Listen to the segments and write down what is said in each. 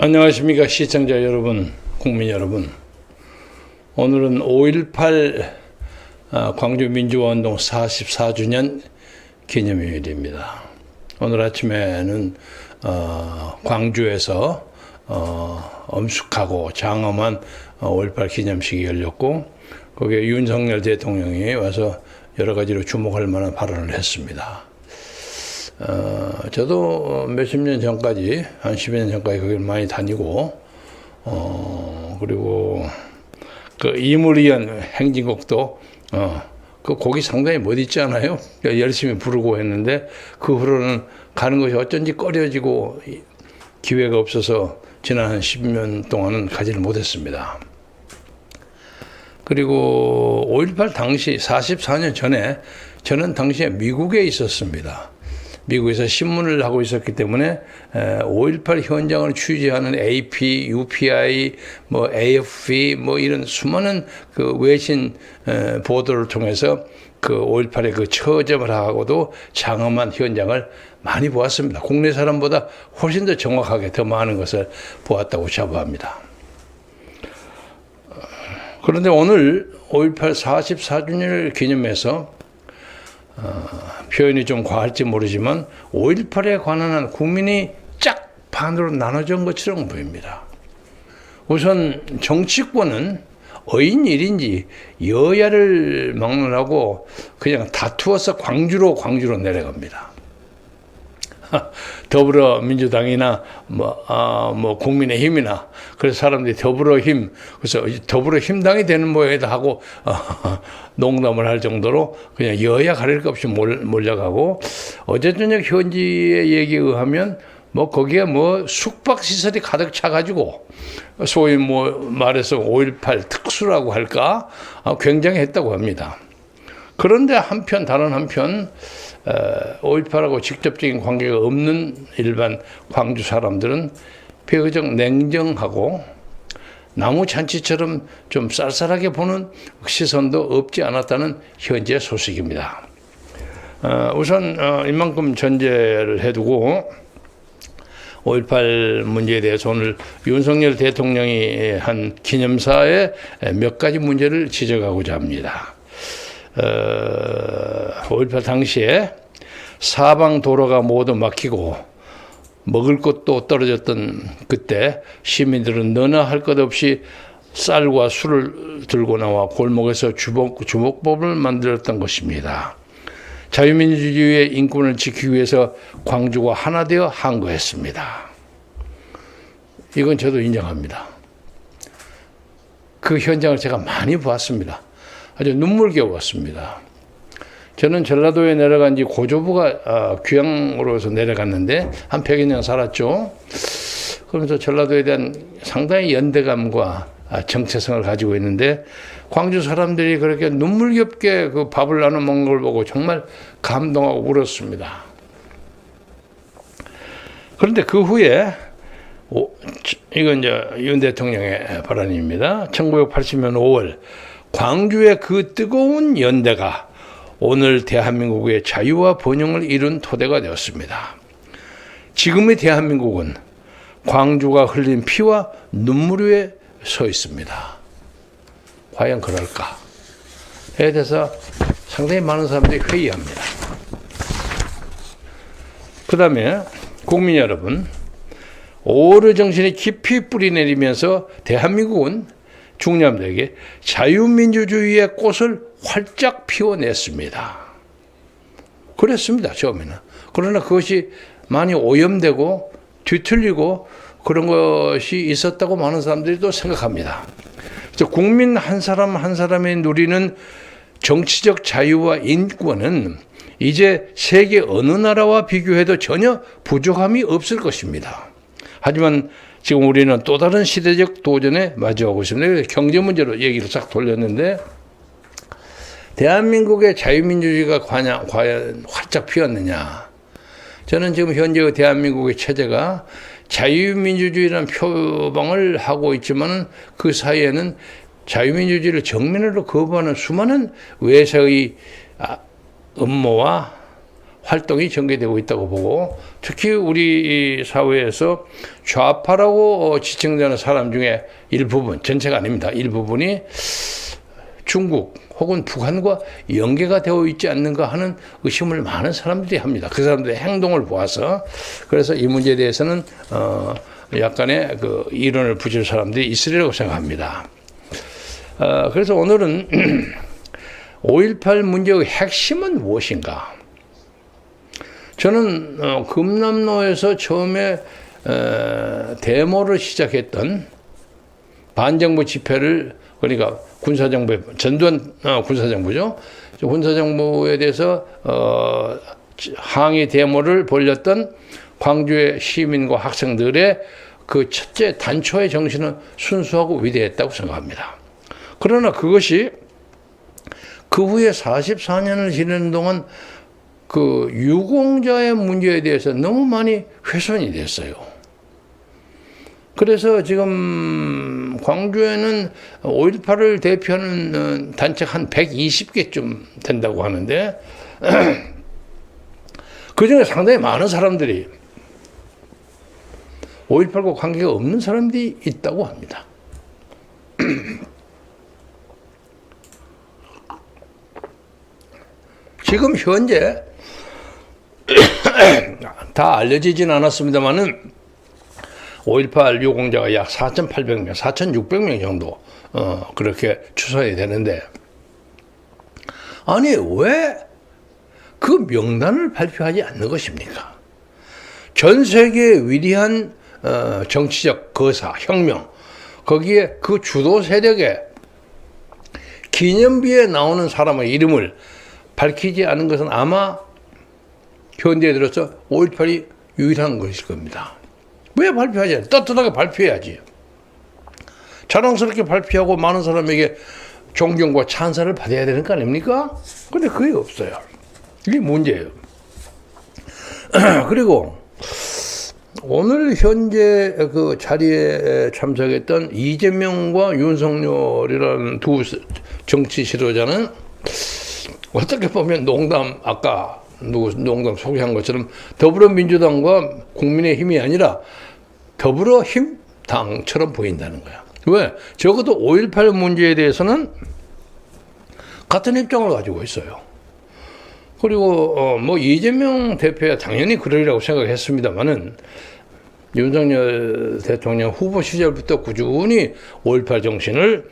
안녕하십니까 시청자 여러분, 국민 여러분. 오늘은 5.18 광주민주화운동 44주년 기념일입니다. 오늘 아침에는 광주에서 엄숙하고 장엄한 5.18 기념식이 열렸고, 거기에 윤석열 대통령이 와서 여러 가지로 주목할 만한 발언을 했습니다. 저도 몇십 년 전까지, 한 10여 년 전까지 거기를 많이 다니고, 그리고 그 이물이한 행진곡도, 그 곡이 상당히 멋있지 않아요? 열심히 부르고 했는데, 그 후로는 가는 것이 어쩐지 꺼려지고 기회가 없어서 지난 한 10년 동안은 가지를 못했습니다. 그리고 5.18 당시 44년 전에 저는 당시에 미국에 있었습니다. 미국에서 신문을 하고 있었기 때문에 5.18 현장을 취재하는 AP, UPI, AFP 이런 수많은 그 외신 보도를 통해서 그 5.18의 그 처점을 하고도 장엄한 현장을 많이 보았습니다. 국내 사람보다 훨씬 더 정확하게 더 많은 것을 보았다고 자부합니다. 그런데 오늘 5.18 44주년을 기념해서 표현이 좀 과할지 모르지만 5.18에 관한 국민이 짝 반으로 나눠진 것처럼 보입니다. 우선 정치권은 어인 일인지 여야를 막론하고 그냥 다투어서 광주로 내려갑니다. 더불어민주당이나 국민의힘이나 그래서 사람들이 더불어힘, 그래서 더불어힘당이 되는 모양이다 하고 농담을 할 정도로 그냥 여야 가릴 것 없이 몰려가고, 어제 저녁 현지의 얘기에 의하면 거기에 숙박시설이 가득 차가지고 소위 말해서 5.18 특수라고 할까 굉장했다고 합니다. 그런데 다른 한편 5.18하고 직접적인 관계가 없는 일반 광주 사람들은 비교적 냉정하고 나무 잔치처럼 좀 쌀쌀하게 보는 시선도 없지 않았다는 현재 소식입니다. 우선 이만큼 전제를 해두고 5.18 문제에 대해서 오늘 윤석열 대통령이 한 기념사에 몇 가지 문제를 지적하고자 합니다. 5.18 당시에 사방 도로가 모두 막히고 먹을 것도 떨어졌던 그때 시민들은 너나 할 것 없이 쌀과 술을 들고 나와 골목에서 주먹밥을 만들었던 것입니다. 자유민주주의의 인권을 지키기 위해서 광주가 하나 되어 항거했습니다. 이건 저도 인정합니다. 그 현장을 제가 많이 봤습니다. 아주 눈물겨웠습니다. 저는 전라도에 내려간 지 고조부가 귀향으로서 내려갔는데 한 100여 년 살았죠. 그러면서 전라도에 대한 상당히 연대감과 정체성을 가지고 있는데, 광주 사람들이 그렇게 눈물겹게 그 밥을 나눠 먹는 걸 보고 정말 감동하고 울었습니다. 그런데 그 후에 이건 이제 윤 대통령의 발언입니다. 1980년 5월 광주의 그 뜨거운 연대가 오늘 대한민국의 자유와 번영을 이룬 토대가 되었습니다. 지금의 대한민국은 광주가 흘린 피와 눈물 위에 서 있습니다. 과연 그럴까에 대해서 상당히 많은 사람들이 회의합니다. 그 다음에 국민 여러분, 5.15 정신이 깊이 뿌리내리면서 대한민국은 중년들에게 자유민주주의의 꽃을 활짝 피워냈습니다. 그랬습니다, 처음에는. 그러나 그것이 많이 오염되고 뒤틀리고 그런 것이 있었다고 많은 사람들이 또 생각합니다. 그래서 국민 한 사람 한 사람이 누리는 정치적 자유와 인권은 이제 세계 어느 나라와 비교해도 전혀 부족함이 없을 것입니다. 하지만 지금 우리는 또 다른 시대적 도전에 마주하고 있습니다. 경제 문제로 얘기를 싹 돌렸는데, 대한민국의 자유민주주의가 과연 활짝 피었느냐. 저는 지금 현재 대한민국의 체제가 자유민주주의라는 표방을 하고 있지만 그 사이에는 자유민주주의를 정면으로 거부하는 수많은 외세의 음모와 활동이 전개되고 있다고 보고, 특히 우리 사회에서 좌파라고 지칭되는 사람 중에 일부분, 전체가 아닙니다. 일부분이 중국 혹은 북한과 연계가 되어 있지 않는가 하는 의심을 많은 사람들이 합니다. 그 사람들의 행동을 보아서. 그래서 이 문제에 대해서는 약간의 그 이론을 붙일 사람들이 있으리라고 생각합니다. 그래서 오늘은 5.18 문제의 핵심은 무엇인가? 저는 금남로에서 처음에 데모를 시작했던 반정부 집회를, 그러니까 군사정부, 전두환 군사정부죠. 군사정부에 대해서 항의 데모를 벌였던 광주의 시민과 학생들의 그 첫째 단초의 정신은 순수하고 위대했다고 생각합니다. 그러나 그것이 그 후에 44년을 지내는 동안 그 유공자의 문제에 대해서 너무 많이 훼손이 됐어요. 그래서 지금 광주에는 5.18을 대표하는 단체가 한 120개쯤 된다고 하는데 그중에 상당히 많은 사람들이 5.18과 관계가 없는 사람들이 있다고 합니다. 지금 현재 다 알려지진 않았습니다만은 5.18 유공자가 약 4,800명, 4,600명 정도 그렇게 추산이 되는데, 아니 왜 그 명단을 발표하지 않는 것입니까? 전 세계의 위대한 정치적 거사, 혁명, 거기에 그 주도 세력의 기념비에 나오는 사람의 이름을 밝히지 않은 것은 아마 현대에 들어서 5.18이 유일한 것일 겁니다. 왜 발표하지 않아요? 떳떳하게 발표해야지. 자랑스럽게 발표하고 많은 사람에게 존경과 찬사를 받아야 되는 거 아닙니까? 근데 그게 없어요. 이게 문제예요. 그리고 오늘 현재 그 자리에 참석했던 이재명과 윤석열이라는 두 정치 지도자는 어떻게 보면 농담, 아까 농담 소개한 것처럼 더불어민주당과 국민의힘이 아니라 더불어힘당처럼 보인다는 거야. 왜? 적어도 5.18 문제에 대해서는 같은 입장을 가지고 있어요. 그리고 뭐 이재명 대표야 당연히 그러리라고 생각했습니다만은 윤석열 대통령 후보 시절부터 꾸준히 5.18 정신을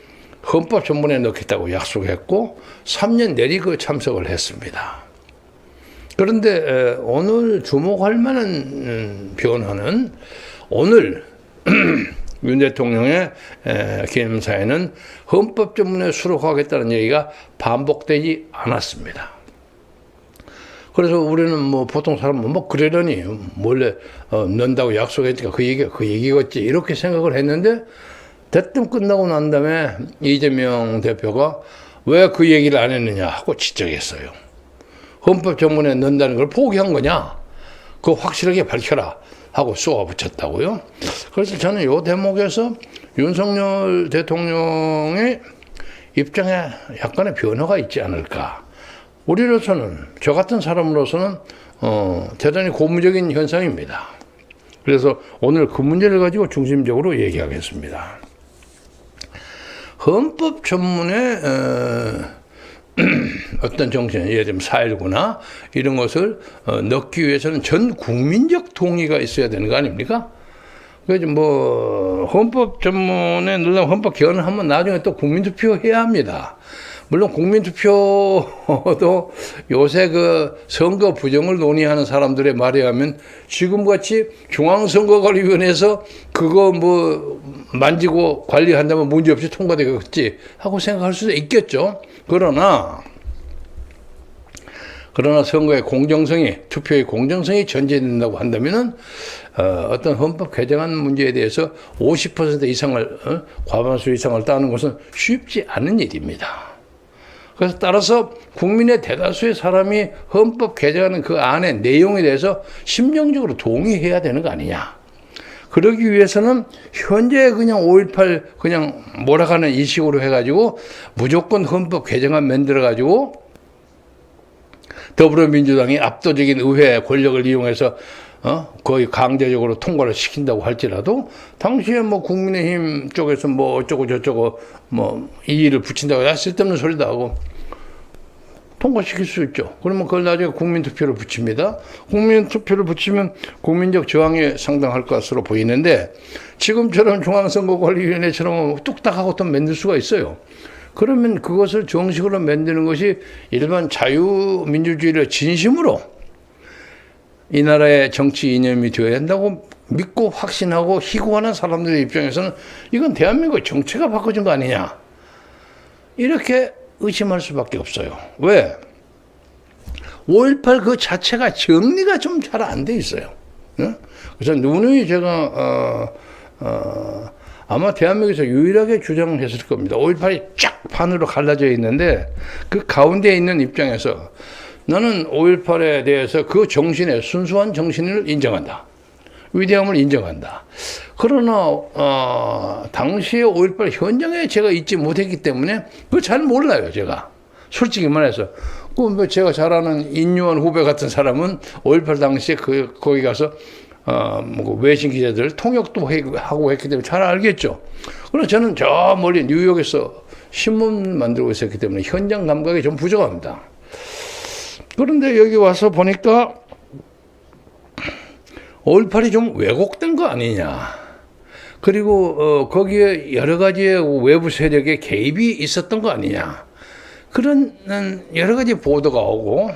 헌법 전문에 넣겠다고 약속했고 3년 내리 그 참석을 했습니다. 그런데 오늘 주목할 만한 변화는 오늘 윤 대통령의 기념사에는 헌법 전문에 수록하겠다는 얘기가 반복되지 않았습니다. 그래서 우리는 뭐 보통 사람은 뭐 그러려니 몰래 넣는다고 약속했으니까 그 얘기겠지 이렇게 생각을 했는데 대뜸 끝나고 난 다음에 이재명 대표가 왜 그 얘기를 안 했느냐 하고 지적했어요. 헌법 전문에 넣는다는 걸 포기한 거냐? 그거 확실하게 밝혀라 하고 쏘아붙였다고요. 그래서 저는 이 대목에서 윤석열 대통령의 입장에 약간의 변화가 있지 않을까. 우리로서는, 저 같은 사람으로서는 대단히 고무적인 현상입니다. 그래서 오늘 그 문제를 가지고 중심적으로 얘기하겠습니다. 헌법 전문에 어떤 정신, 예를 들면 4.19나 이런 것을 넣기 위해서는 전 국민적 동의가 있어야 되는 거 아닙니까? 그래서 뭐 헌법 전문에 넣으려면 헌법 개헌을 하면 나중에 또 국민투표 해야 합니다. 물론 국민투표도 요새 그 선거 부정을 논의하는 사람들의 말에 의하면 지금같이 중앙선거관리위원회에서 그거 뭐 만지고 관리한다면 문제없이 통과되겠지 하고 생각할 수도 있겠죠. 그러나 선거의 공정성이, 투표의 공정성이 전제된다고 한다면은 어떤 헌법 개정안 문제에 대해서 50% 이상을 과반수 이상을 따는 것은 쉽지 않은 일입니다. 그래서 따라서 국민의 대다수의 사람이 헌법 개정하는 그 안의 내용에 대해서 심정적으로 동의해야 되는 거 아니냐. 그러기 위해서는 현재 그냥 5.18 그냥 몰아가는 이 식으로 해가지고 무조건 헌법 개정안 만들어가지고 더불어민주당이 압도적인 의회 권력을 이용해서 거의 강제적으로 통과를 시킨다고 할지라도 당시에 뭐 국민의힘 쪽에서 뭐 어쩌고 저쩌고 뭐 이의를 붙인다고 쓸데없는 소리도 하고 통과시킬 수 있죠. 그러면 그걸 나중에 국민투표를 붙입니다. 국민투표를 붙이면 국민적 저항이 상당할 것으로 보이는데 지금처럼 중앙선거관리위원회처럼 뚝딱하고 또 만들 수가 있어요. 그러면 그것을 정식으로 만드는 것이 일반 자유민주주의를 진심으로 이 나라의 정치 이념이 되어야 한다고 믿고 확신하고 희고하는 사람들의 입장에서는 이건 대한민국의 정체가 바꿔준 거 아니냐. 이렇게 의심할 수밖에 없어요. 왜? 5.18 그 자체가 정리가 좀 잘 안 돼 있어요. 그래서 누누이 제가 아마 대한민국에서 유일하게 주장했을 겁니다. 5.18이 쫙 반으로 갈라져 있는데 그 가운데 있는 입장에서 나는 5.18에 대해서 그 정신의 순수한 정신을 인정한다. 위대함을 인정한다. 그러나 당시에 5.18 현장에 제가 있지 못했기 때문에 그걸 잘 몰라요. 제가 솔직히 말해서 뭐 제가 잘 아는 인유한 후배 같은 사람은 5.18 당시에 거기 가서 뭐 외신 기자들 통역도 하고 했기 때문에 잘 알겠죠. 그러나 저는 저 멀리 뉴욕에서 신문 만들고 있었기 때문에 현장 감각이 좀 부족합니다. 그런데 여기 와서 보니까 5.18이 좀 왜곡된 거 아니냐. 그리고 거기에 여러 가지의 외부 세력의 개입이 있었던 거 아니냐. 그런 여러 가지 보도가 오고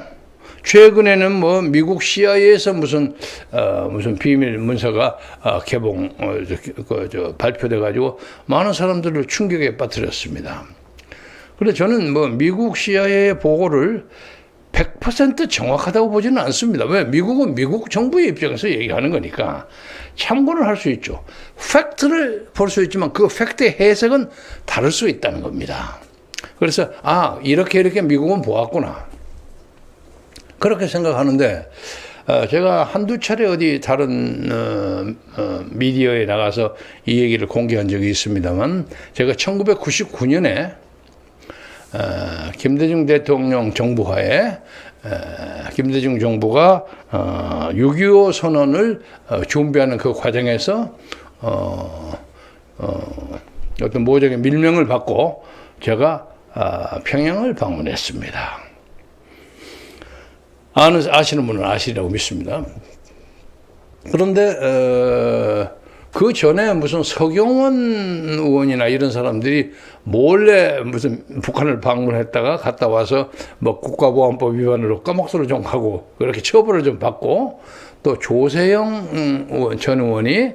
최근에는 뭐 미국 CIA에서 무슨 비밀 문서가 발표돼 가지고 많은 사람들을 충격에 빠뜨렸습니다. 그래서 저는 뭐 미국 CIA의 보고를 100% 정확하다고 보지는 않습니다. 왜? 미국은 미국 정부의 입장에서 얘기하는 거니까 참고는 할 수 있죠. 팩트를 볼 수 있지만 그 팩트의 해석은 다를 수 있다는 겁니다. 그래서 이렇게 미국은 보았구나. 그렇게 생각하는데 제가 한두 차례 어디 다른 미디어에 나가서 이 얘기를 공개한 적이 있습니다만 제가 1999년에 김대중 대통령 정부하에 김대중 정부가 6.25 선언을 준비하는 그 과정에서 어떤 모종의 밀명을 받고 제가 평양을 방문했습니다. 아시는 분은 아시리라고 믿습니다. 그런데 그 전에 무슨 서경원 의원이나 이런 사람들이 몰래 무슨 북한을 방문했다가 갔다 와서 뭐 국가보안법 위반으로 까막소를 좀 하고 그렇게 처벌을 좀 받고 또 조세영 전 의원이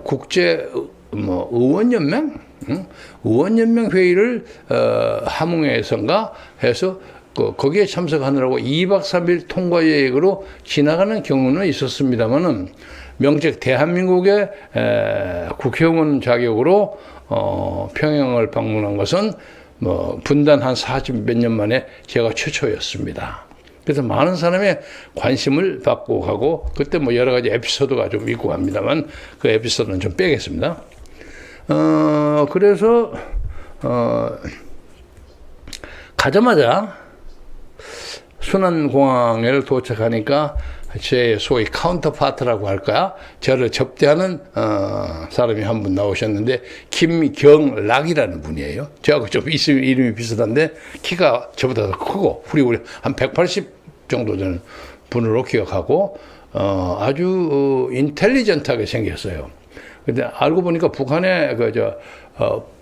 국제 의원연맹 의원연맹 회의를 함흥에선가 해서 거기에 참석하느라고 2박 3일 통과 여행으로 지나가는 경우는 있었습니다만은 명작 대한민국의 국회의원 자격으로 평양을 방문한 것은 뭐 분단 한 40몇 년 만에 제가 최초였습니다. 그래서 많은 사람의 관심을 받고 가고 그때 뭐 여러 가지 에피소드가 좀 있고 합니다만 그 에피소드는 좀 빼겠습니다. 그래서 가자마자 순안공항에 도착하니까 제 소위 카운터파트라고 할까? 저를 접대하는 사람이 한 분 나오셨는데 김경락이라는 분이에요. 저하고 좀 이름이 비슷한데 키가 저보다 더 크고 우리 한 180 정도 되는 분으로 기억하고 아주 인텔리전트하게 생겼어요. 근데 알고 보니까 북한에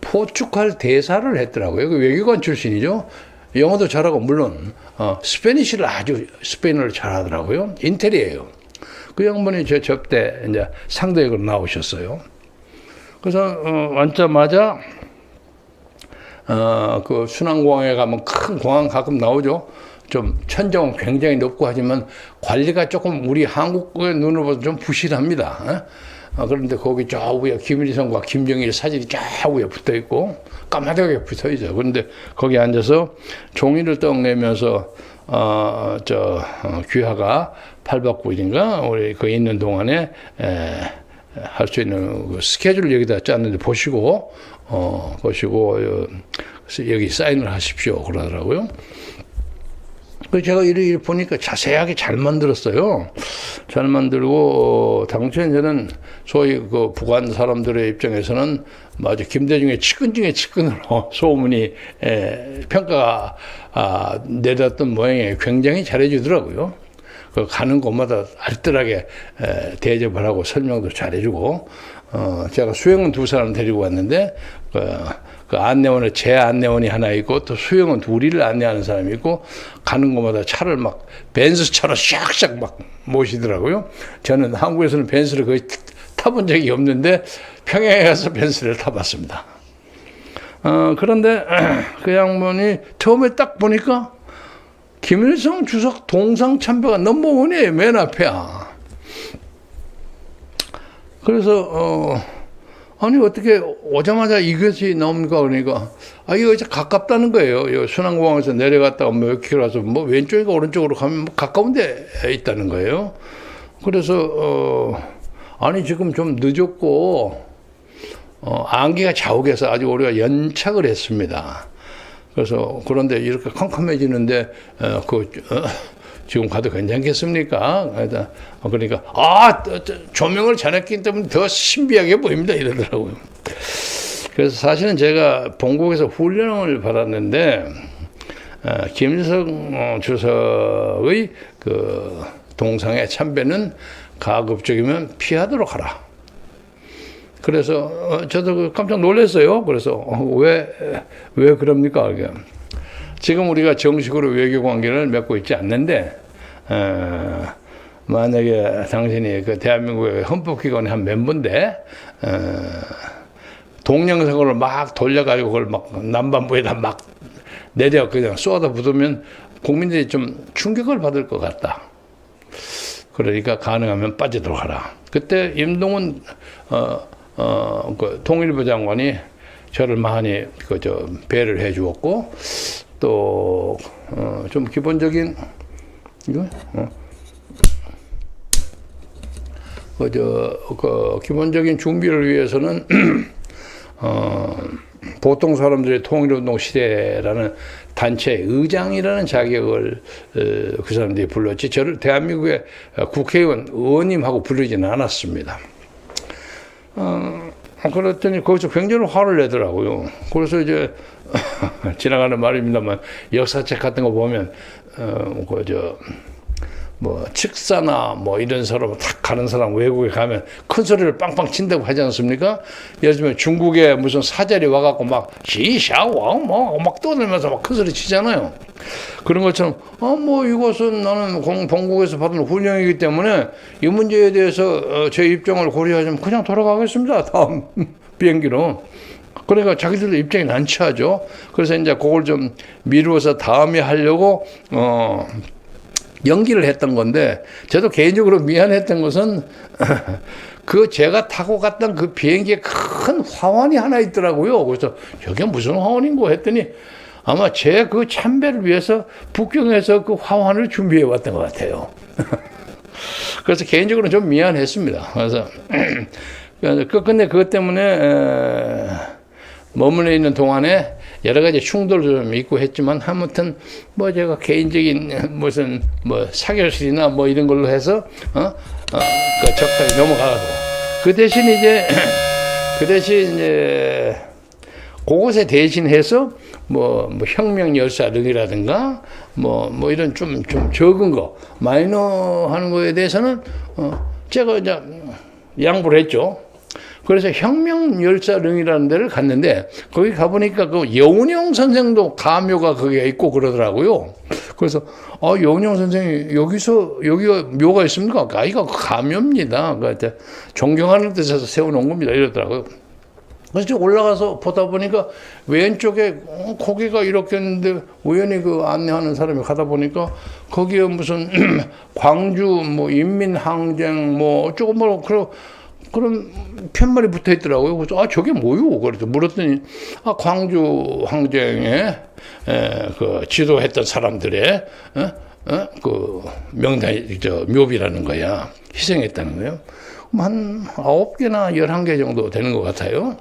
포르투갈 대사를 했더라고요. 그 외교관 출신이죠. 영어도 잘하고 물론 스페니쉬를 아주 스페인어를 잘하더라고요. 인텔이에요. 그 양반이 제 접대 이제 상대역으로 나오셨어요. 그래서 앉자마자 그 순안공항에 가면 큰 공항 가끔 나오죠. 좀 천정은 굉장히 높고 하지만 관리가 조금 우리 한국의 눈으로 봐서 좀 부실합니다. 그런데 거기 저 위에 김일성과 김정일 사진이 쫙 위에 붙어 있고 까마득하게 붙어 있어요. 그런데 거기 앉아서 종이를 떡내면서 귀하가 8박 9일인가 우리 그 있는 동안에 할 수 있는 그 스케줄을 여기다 짰는데 보시고 여기 사인을 하십시오 그러더라고요. 그 제가 이렇게 보니까 자세하게 잘 만들었어요. 잘 만들고 당초에 저는 소위 그 부관 사람들의 입장에서는 마치 김대중의 측근 중에 측근으로 소문이 평가가 내렸던 모양에 굉장히 잘해주더라고요. 그 가는 곳마다 알뜰하게 대접을 하고 설명도 잘해주고 제가 수영은 두 사람 데리고 왔는데 그 안내원에 제 안내원이 하나 있고 또 수영은 둘이를 안내하는 사람이 있고 가는 곳마다 차를 막 벤츠차로 샥샥 막 모시더라고요. 저는 한국에서는 벤츠를 거의 타본 적이 없는데 평양에 가서 벤츠를 타봤습니다. 그런데 그 양반이 처음에 딱 보니까 김일성 주석 동상 참배가 넘버원이에요. 맨 앞에야. 그래서 아니 어떻게 오자마자 이것이 나옵니까? 그러니까 이거 이제 가깝다는 거예요. 순환공항에서 내려갔다가 몇 킬로 와서 뭐 왼쪽인가 오른쪽으로 가면 뭐 가까운 데 있다는 거예요. 그래서 아니 지금 좀 늦었고 안개가 자욱해서 아주 우리가 연착을 했습니다. 그래서 그런데 이렇게 컴컴해지는데 지금 가도 괜찮겠습니까? 그러니까 조명을 잘했기 때문에 더 신비하게 보입니다 이러더라고요. 그래서 사실은 제가 본국에서 훈련을 받았는데 김일성 주석의 그 동상에 참배는 가급적이면 피하도록 하라. 그래서 저도 깜짝 놀랐어요. 그래서 왜 그럽니까? 지금 우리가 정식으로 외교 관계를 맺고 있지 않는데 만약에 당신이 그 대한민국의 헌법기관의 한 멤버인데 동영상으로 막 돌려가지고 그걸 막 남반부에다 막 내려 그냥 쏟아 붓으면 국민들이 좀 충격을 받을 것 같다. 그러니까 가능하면 빠지도록 하라. 그때 임동훈 그 통일부 장관이 저를 많이 배를 해 주었고 또 좀 기본적인 기본적인 준비를 위해서는 보통 사람들의 통일운동 시대라는 단체 의장이라는 자격을 그 사람들이 불렀지 저를 대한민국의 국회의원 의원님하고 부르지는 않았습니다. 그랬더니 거기서 굉장히 화를 내더라고요. 그래서 이제 지나가는 말입니다만 역사책 같은 거 보면 뭐 측사나 뭐 이런 사람 탁 가는 사람 외국에 가면 큰 소리를 빵빵 친다고 하지 않습니까? 예를 들면 중국에 무슨 사절이 와갖고 막 시샤왕 막 떠들면서 막 큰 소리 치잖아요. 그런 것처럼 뭐 이것은 나는 본국에서 받은 훈령이기 때문에 이 문제에 대해서 제 입장을 고려하자면 그냥 돌아가겠습니다. 다음 비행기로. 그러니까 자기들도 입장이 난처하죠. 그래서 이제 그걸 좀 미루어서 다음에 하려고 연기를 했던 건데 저도 개인적으로 미안했던 것은 그 제가 타고 갔던 그 비행기에 큰 화환이 하나 있더라고요. 그래서 저게 무슨 화환인고 했더니 아마 제 그 참배를 위해서 북경에서 그 화환을 준비해 왔던 것 같아요. 그래서 개인적으로 좀 미안했습니다. 그래서 끝내 그것 때문에 머물러 있는 동안에 여러 가지 충돌도 좀 있고 했지만 아무튼 뭐 제가 개인적인 무슨 뭐 사교실이나 뭐 이런 걸로 해서 적당히 넘어가고 그 대신 이제 그곳에 대신해서 뭐 혁명 열사등이라든가 뭐 이런 좀 적은 거 마이너 하는 거에 대해서는 제가 이제 양보를 했죠. 그래서 혁명열사릉이라는 데를 갔는데 거기 가보니까 그 여운형 선생도 가묘가 거기에 있고 그러더라고요. 그래서 여운형 선생이 여기가 묘가 있습니까? 이거 가묘입니다. 그한테 존경하는 뜻에서 세워놓은 겁니다. 이러더라고요. 그래서 올라가서 보다 보니까 왼쪽에 고개가 이렇게 있는데 우연히 그 안내하는 사람이 가다 보니까 거기에 무슨 광주 뭐 인민항쟁 뭐 어쩌고 뭐 그런 편말이 붙어 있더라고요. 그래서 저게 뭐요? 그래서 물었더니 광주 항쟁에 그 지도했던 사람들의 그 명단 묘비라는 거야. 희생했다는 거예요. 한 9개나 11개 정도 되는 것 같아요.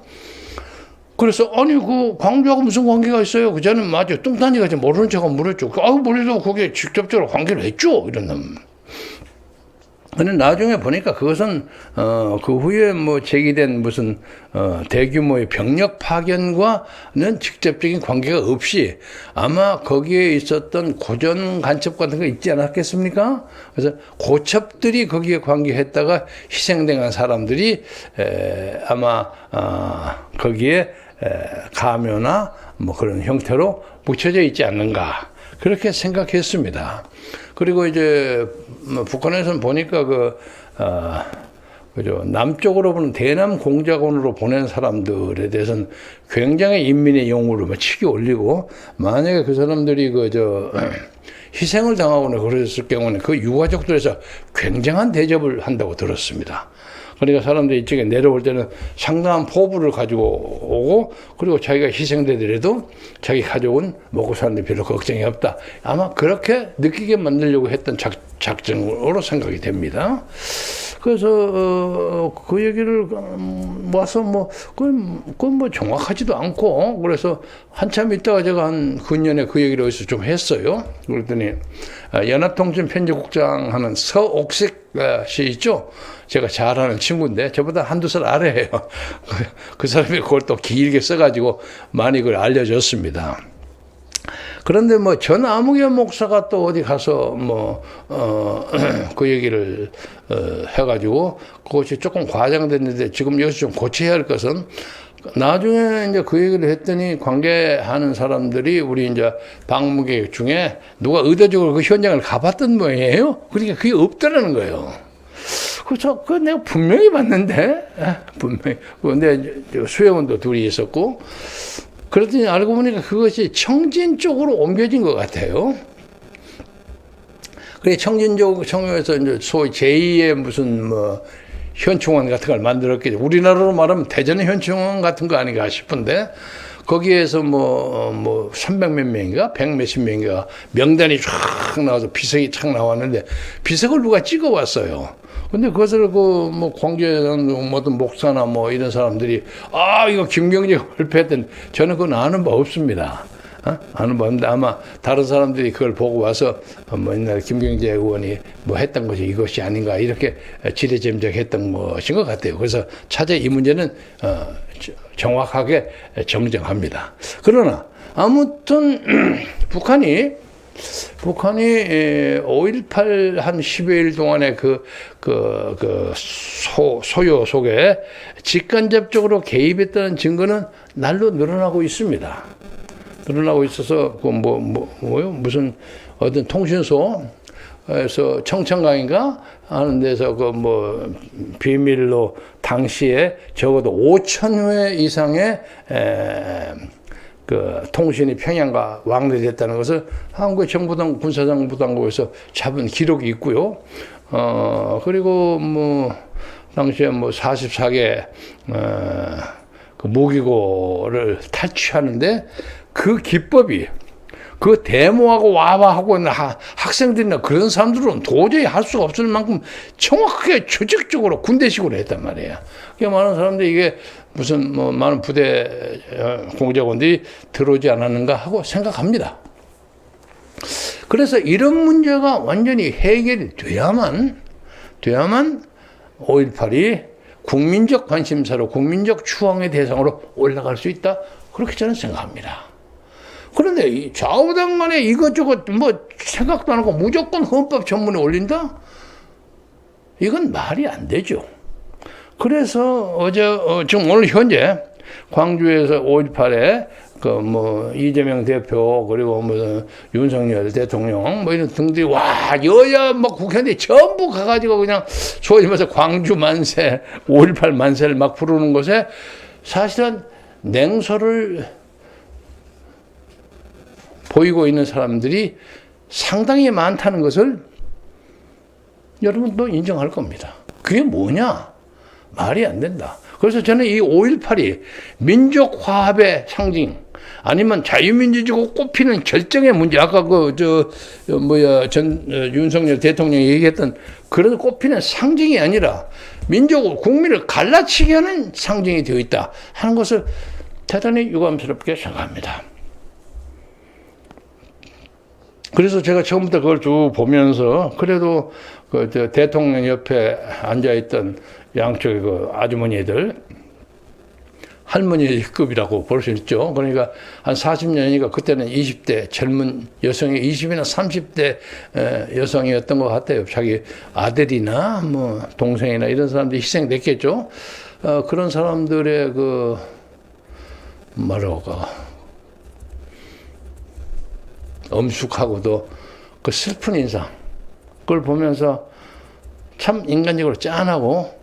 그래서 아니 그 광주하고 무슨 관계가 있어요? 그 저는 맞아 뚱딴지가 모르는 척하고 물었죠. 몰라도 거기에 직접적으로 관계를 했죠. 이런 놈. 근데 나중에 보니까 그것은 그 후에 뭐 제기된 무슨 대규모의 병력 파견과는 직접적인 관계가 없이 아마 거기에 있었던 고전 간첩 같은 거 있지 않았겠습니까? 그래서 고첩들이 거기에 관계했다가 희생된 사람들이 아마 거기에 가묘나 뭐 그런 형태로 묻혀져 있지 않는가 그렇게 생각했습니다. 그리고 이제 뭐 북한에서는 보니까 그죠 남쪽으로 보는 대남 공작원으로 보낸 사람들에 대해서는 굉장히 인민의 영웅으로 뭐 치기 올리고 만약에 그 사람들이 희생을 당하거나 그랬을 경우는 그 유가족들에서 굉장한 대접을 한다고 들었습니다. 그러니까 사람들이 이쪽에 내려올 때는 상당한 포부를 가지고 오고 그리고 자기가 희생되더라도 자기 가족은 먹고 사는데 별로 걱정이 없다. 아마 그렇게 느끼게 만들려고 했던 작정으로 생각이 됩니다. 그래서 그 얘기를 와서 그건 뭐 정확하지도 않고 그래서 한참 있다가 제가 한 근년에 그 얘기를 어디서 좀 했어요. 그랬더니 연합통신 편집국장 하는 서옥식 씨 있죠? 제가 잘 아는 친구인데 저보다 한두 살 아래예요. 그 사람이 그걸 또 길게 써가지고 많이 그걸 알려줬습니다. 그런데 뭐 전 아무개 목사가 또 어디 가서 그 얘기를 해가지고 그것이 조금 과장됐는데 지금 여기서 좀 고쳐야 할 것은 나중에 이제 그 얘기를 했더니 관계하는 사람들이 우리 이제 방문객 중에 누가 의도적으로 그 현장을 가봤던 모양이에요. 그러니까 그게 없다라는 거예요. 그래서 그 내가 분명히 봤는데 분명히 근데 수행원도 둘이 있었고 그랬더니 알고 보니까 그것이 청진 쪽으로 옮겨진 것 같아요. 그래 청진에서 이제 소위 제2의 무슨 현충원 같은 걸 만들었겠죠. 우리나라로 말하면 대전의 현충원 같은 거 아닌가 싶은데 거기에서 300몇 명인가 100 몇십 명인가 명단이 쫙 나와서 비석이 착 나왔는데 비석을 누가 찍어 왔어요. 근데 그것을 광주에 사는 어떤 목사나 이런 사람들이 이거 김경재가 발표했던 저는 그건 아는 바 없습니다. 아는 바 없는데 아마 다른 사람들이 그걸 보고 와서 옛날 김경재 의원이 했던 것이 이것이 아닌가 이렇게 지레짐작했던 것인 것 같아요. 그래서 차제 이 문제는 정확하게 정정합니다. 그러나 아무튼 북한이 5.18 한 10여일 동안에 소요 속에 직간접적으로 개입했다는 증거는 날로 늘어나고 있습니다. 늘어나고 있어서 무슨 어떤 통신소에서 청천강인가 하는 데서 비밀로 당시에 적어도 5,000회 이상의 통신이 평양과 왕래됐다는 것을 한국의 정보당 군사정보당국에서 잡은 기록이 있고요. 그리고 당시에 44개 무기고를 탈취하는데 그 기법이 그 데모하고 와와하고 있는 학생들이나 그런 사람들은 도저히 할 수가 없을 만큼 정확하게 조직적으로 군대식으로 했단 말이에요. 많은 사람들이 이게 무슨 많은 부대 공작원들이 들어오지 않았는가 하고 생각합니다. 그래서 이런 문제가 완전히 해결이 돼야만 5.18이 국민적 관심사로 국민적 추앙의 대상으로 올라갈 수 있다. 그렇게 저는 생각합니다. 그런데 이 좌우당 간에 이것저것 생각도 안 하고 무조건 헌법 전문에 올린다? 이건 말이 안 되죠. 그래서 지금 오늘 현재 광주에서 5.18에 이재명 대표 그리고 윤석열 대통령 이런 등들이 여야 국회의원들이 전부 가가지고 그냥 소위 말해서 광주 만세 5.18 만세를 막 부르는 것에 사실은 냉소를 보이고 있는 사람들이 상당히 많다는 것을 여러분도 인정할 겁니다. 그게 뭐냐? 말이 안 된다. 그래서 저는 이 5.18이 민족 화합의 상징 아니면 자유민주주의가 꼽히는 결정의 문제 아까 윤석열 대통령이 얘기했던 그런 꼽히는 상징이 아니라 민족을 국민을 갈라치게 하는 상징이 되어 있다 하는 것을 대단히 유감스럽게 생각합니다. 그래서 제가 처음부터 그걸 쭉 보면서 그래도 그 대통령 옆에 앉아있던 양쪽의 그 아주머니들, 할머니급이라고 볼 수 있죠. 그러니까 한 40년이니까 그때는 20대 젊은 여성이 20이나 30대 여성이었던 것 같아요. 자기 아들이나 뭐 동생이나 이런 사람들이 희생됐겠죠. 그런 사람들의 그 뭐랄까 엄숙하고도 그 슬픈 인상, 그걸 보면서 참 인간적으로 짠하고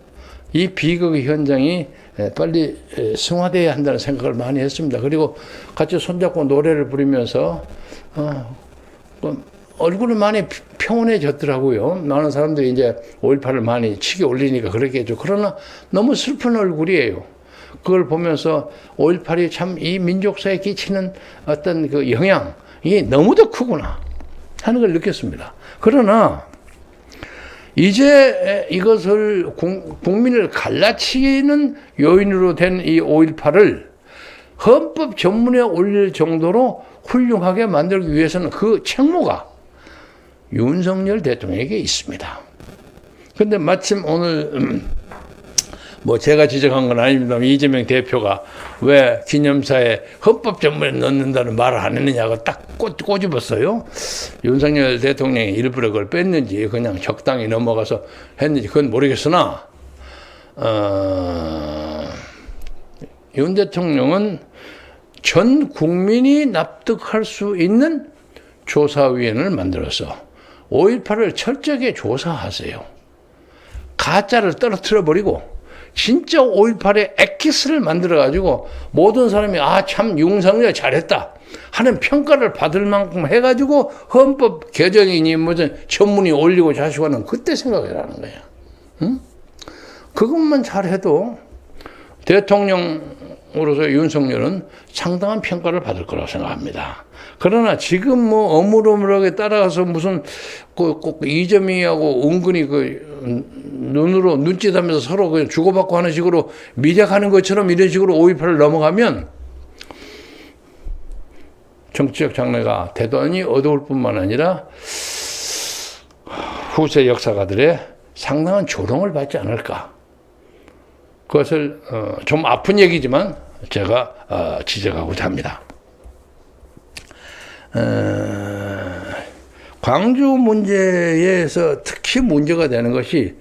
이 비극의 현장이 빨리 승화되어야 한다는 생각을 많이 했습니다. 그리고 같이 손잡고 노래를 부르면서 얼굴은 많이 평온해졌더라고요. 많은 사람들이 이제 5.18을 많이 치게 올리니까 그렇겠죠. 그러나 너무 슬픈 얼굴이에요. 그걸 보면서 5.18이 참 이 민족사에 끼치는 어떤 그 영향, 이게 너무도 크구나 하는 걸 느꼈습니다. 그러나 이제 이것을 국민을 갈라치는 요인으로 된 이 5.18을 헌법 전문에 올릴 정도로 훌륭하게 만들기 위해서는 그 책무가 윤석열 대통령에게 있습니다. 그런데 마침 오늘 뭐 제가 지적한 건 아닙니다만 이재명 대표가 왜 기념사에 헌법 전문에 넣는다는 말을 안 했느냐고 딱 꼬집었어요. 윤석열 대통령이 일부러 그걸 뺐는지 그냥 적당히 넘어가서 했는지 그건 모르겠으나 윤 대통령은 전 국민이 납득할 수 있는 조사위원회를 만들어서 5.18을 철저하게 조사하세요. 가짜를 떨어뜨려 버리고 진짜 5.18의 엑기스를 만들어가지고 모든 사람이 참 윤석열 잘했다 하는 평가를 받을 만큼 해가지고 헌법 개정이니 무슨 전문이 올리고 자시고는 그때 생각을 하는 거야. 응? 그것만 잘해도 대통령으로서 윤석열은 상당한 평가를 받을 거라고 생각합니다. 그러나 지금 뭐 어물어물하게 따라가서 무슨 꼭 이재명하고 은근히 눈으로 눈짓하면서 서로 그냥 주고받고 하는 식으로 미략하는 것처럼 이런 식으로 5.18을 넘어가면 정치적 장래가 대단히 어두울 뿐만 아니라 후세 역사가들의 상당한 조롱을 받지 않을까. 그것을 좀 아픈 얘기지만 제가 지적하고자 합니다. 광주 문제에서 특히 문제가 되는 것이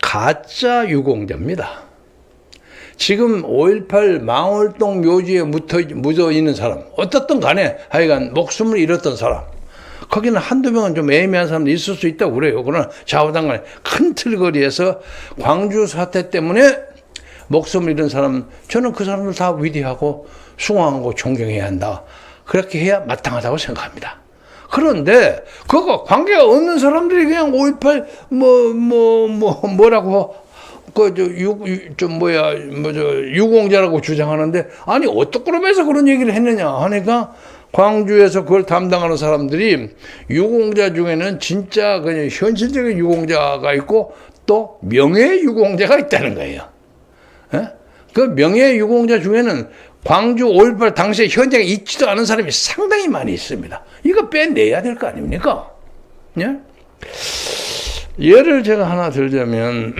가짜 유공자입니다. 지금 5.18 망월동 묘지에 묻어 있는 사람, 어떻든 간에 하여간 목숨을 잃었던 사람, 거기는 한두 명은 좀 애매한 사람도 있을 수 있다고 그래요. 그러나 좌우당간에 큰 틀거리에서 광주 사태 때문에 목숨을 잃은 사람, 저는 그 사람들 다 위대하고 숭앙하고 존경해야 한다. 그렇게 해야 마땅하다고 생각합니다. 그런데 그거 관계가 없는 사람들이 그냥 5.18 뭐라고 유공자라고 주장하는데, 아니 어떤 그룹에서 그런 얘기를 했느냐 하니까 광주에서 그걸 담당하는 사람들이 유공자 중에는 진짜 그냥 현실적인 유공자가 있고 또 명예 유공자가 있다는 거예요. 예? 그 명예 유공자 중에는 광주 5.18 당시에 현장에 있지도 않은 사람이 상당히 많이 있습니다. 이거 빼내야 될 거 아닙니까? 예? 예를 제가 하나 들자면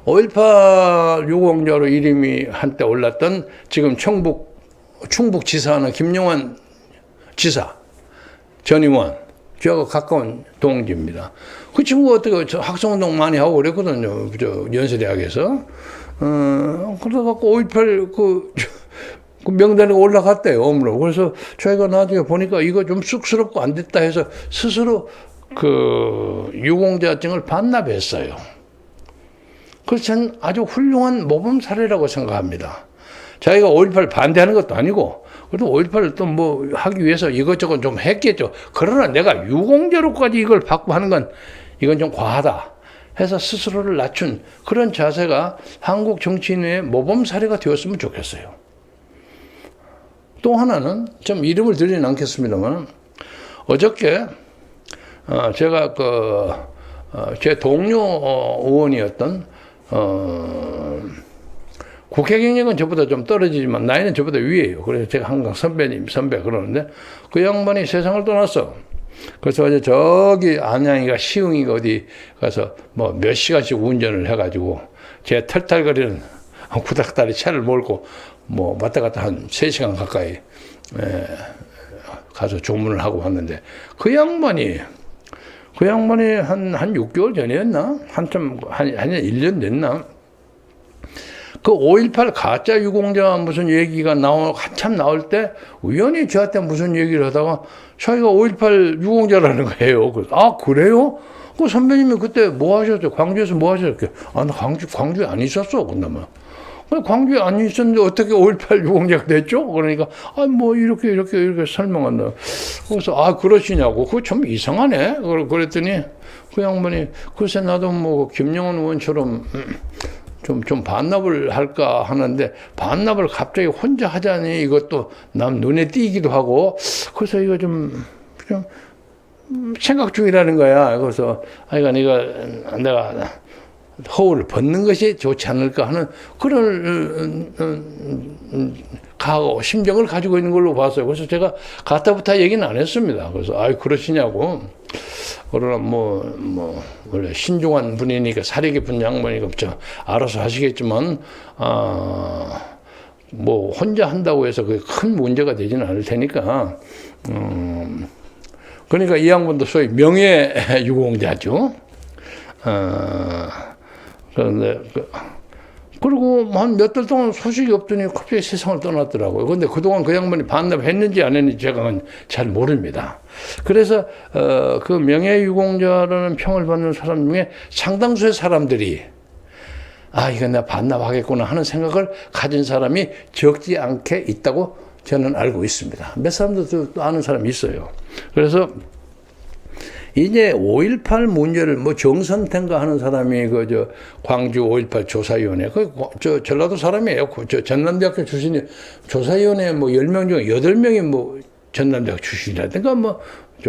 5.18 유공자로 이름이 한때 올랐던 지금 충북지사는 김용환 지사, 전 의원, 저하고 가까운 동지입니다. 그 친구가 어떻게 학생운동 많이 하고 그랬거든요. 연세대학에서. 그래갖고 5.18 그 명단에 올라갔대요, 어머로. 그래서 저희가 나중에 보니까 이거 좀 쑥스럽고 안 됐다 해서 스스로 그 유공자증을 반납했어요. 그래서 저는 아주 훌륭한 모범 사례라고 생각합니다. 자기가 5.18 반대하는 것도 아니고, 그래도 5.18을 또 뭐 하기 위해서 이것저것 좀 했겠죠. 그러나 내가 유공자로까지 이걸 받고 하는 건 이건 좀 과하다 해서 스스로를 낮춘 그런 자세가 한국 정치인의 모범 사례가 되었으면 좋겠어요. 또 하나는 좀 이름을 드리진 않겠습니다만, 어저께 제가 제 동료 의원이었던 국회 경력은 저보다 좀 떨어지지만 나이는 저보다 위에요. 그래서 제가 항상 선배 그러는데 그 양반이 세상을 떠났어. 그래서 어제 저기 안양이가 시흥이가 어디 가서 뭐 몇 시간씩 운전을 해가지고 제 털털거리는 구닥다리 차를 몰고 뭐 왔다 갔다 한 3시간 가까이 가서 조문을 하고 왔는데 그 양반이 한 6개월 전이었나? 한 1년 됐나? 그 5.18 가짜 유공자 무슨 얘기가 한참 나올 때 우연히 저한테 무슨 얘기를 하다가 자기가 5.18 유공자라는 거예요. 그래서 아, 그래요? 그 선배님이 그때 뭐 하셨죠? 광주에서 뭐 하셨죠? 아, 나 광주에 안 있었어. 그나마. 광주에 안 있었는데 어떻게 5.18 유공자가 됐죠? 그러니까, 아, 뭐, 이렇게 설명한다. 그래서, 아, 그러시냐고. 그거 좀 이상하네. 그랬더니, 그 양반이, 글쎄, 나도 뭐, 김영원 의원처럼, 좀 반납을 할까 하는데, 반납을 갑자기 혼자 하자니 이것도 남 눈에 띄기도 하고, 그래서 이거 좀 생각 중이라는 거야. 그래서, 내가 허울을 벗는 것이 좋지 않을까 하는 그런 심정을 가지고 있는 걸로 봤어요. 그래서 제가 가타부타 얘기는 안 했습니다. 그래서 그러시냐고. 그러나 원래 신중한 분이니까 살이 깊은 양반이니까 알아서 하시겠지만 뭐 혼자 한다고 해서 그게 큰 문제가 되지는 않을 테니까 그러니까 이 양반도 소위 명예 유공자죠. 그런데 그리고 한 몇 달 동안 소식이 없더니 갑자기 세상을 떠났더라고요. 그런데 그동안 그 양반이 반납했는지 안 했는지 제가 잘 모릅니다. 그래서 그 명예유공자라는 평을 받는 사람 중에 상당수의 사람들이 이건 내가 반납하겠구나 하는 생각을 가진 사람이 적지 않게 있다고 저는 알고 있습니다. 몇 사람도 또 아는 사람이 있어요. 그래서 이제 5.18 문제를 정선태인가 하는 사람이 광주 5.18 조사위원회, 전라도 사람이에요. 전남대학교 출신이 조사위원회 10명 중에 8명이 전남대학 출신이라든가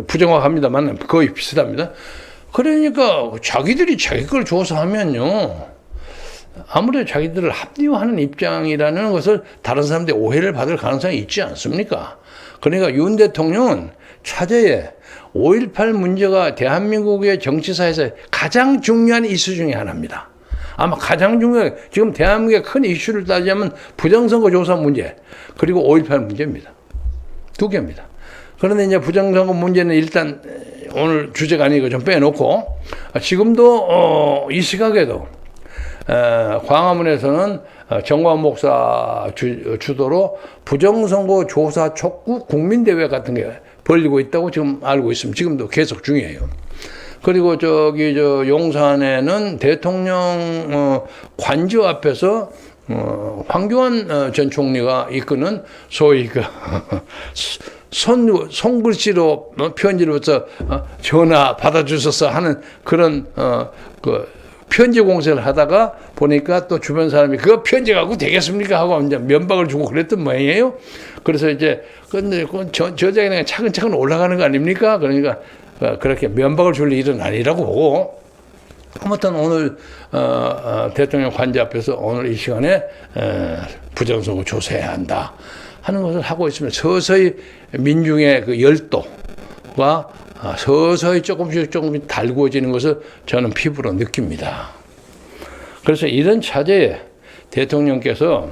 부정확합니다만 거의 비슷합니다. 그러니까 자기들이 자기 걸 조사하면요. 아무래도 자기들을 합리화하는 입장이라는 것을 다른 사람들이 오해를 받을 가능성이 있지 않습니까? 그러니까 윤 대통령은 차제에 5.18 문제가 대한민국의 정치사에서 가장 중요한 이슈 중에 하나입니다. 아마 가장 중요한, 지금 대한민국의 큰 이슈를 따지자면 부정선거 조사 문제, 그리고 5.18 문제입니다. 두 개입니다. 그런데 이제 부정선거 문제는 일단 오늘 주제가 아니고 좀 빼놓고, 지금도 이 시각에도 광화문에서는 정광 목사 주도로 부정선거 조사 촉구 국민대회 같은 게 벌리고 있다고 지금 알고 있습니다. 지금도 계속 중이에요. 그리고 용산에는 대통령 관저 앞에서 황교안 전 총리가 이끄는 소위 손글씨로 편지로서 전화 받아주셔서 하는 그런 편지 공세를 하다가 보니까 또 주변 사람이 그거 편지 갖고 되겠습니까? 하고 이제 면박을 주고 그랬던 모양이에요. 그래서 이제 근데 저자가 그냥 차근차근 올라가는 거 아닙니까? 그러니까 그렇게 면박을 줄 일은 아니라고 보고 아무튼 오늘 대통령 관저 앞에서 오늘 이 시간에 부정선거 조사해야 한다 하는 것을 하고 있습니다. 서서히 민중의 그 열도가 서서히 조금씩 달구어지는 것을 저는 피부로 느낍니다. 그래서 이런 차제에 대통령께서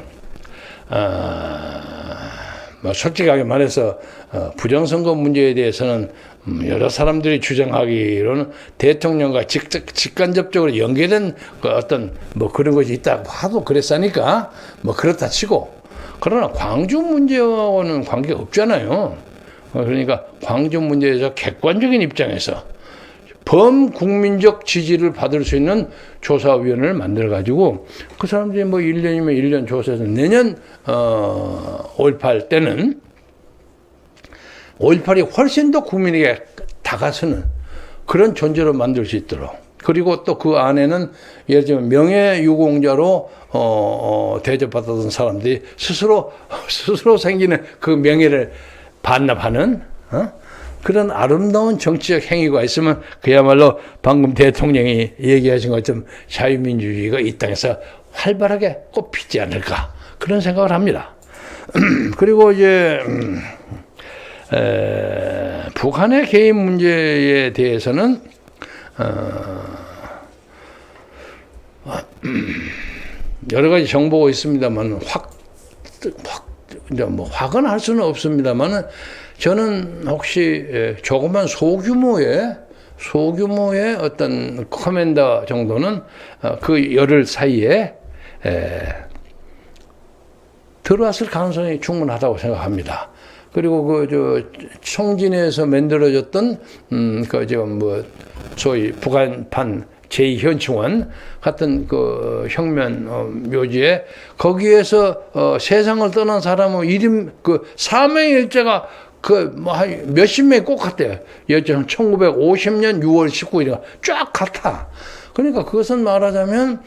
솔직하게 말해서 부정선거 문제에 대해서는 여러 사람들이 주장하기로는 대통령과 직간접적으로 연계된 어떤 그런 것이 있다고 하도 그랬으니까 그렇다 치고, 그러나 광주 문제와는 관계가 없잖아요. 그러니까 광주 문제에서 객관적인 입장에서 범국민적 지지를 받을 수 있는 조사위원회를 만들어가지고 그 사람들이 1년이면 1년 조사해서 내년 5.18 때는 5.18이 훨씬 더 국민에게 다가서는 그런 존재로 만들 수 있도록, 그리고 또 그 안에는 예를 들면 명예유공자로 대접받았던 사람들이 스스로 생기는 그 명예를 반납하는 그런 아름다운 정치적 행위가 있으면 그야말로 방금 대통령이 얘기하신 것처럼 자유민주주의가 이 땅에서 활발하게 꽃피지 않을까 그런 생각을 합니다. 그리고 이제 북한의 개입 문제에 대해서는 여러 가지 정보가 있습니다만 확은 할 수는 없습니다만 저는 혹시 조그만 소규모의 어떤 커맨더 정도는 그 열흘 사이에 들어왔을 가능성이 충분하다고 생각합니다. 그리고 청진에서 만들어졌던 소위 북한판 제2현충원 같은 그 혁명 묘지에 거기에서 세상을 떠난 사람은 이름 사명의 일자가 한 몇십 명이 꼭 같대요. 1950년 6월 19일에 쫙 같아. 그러니까 그것은 말하자면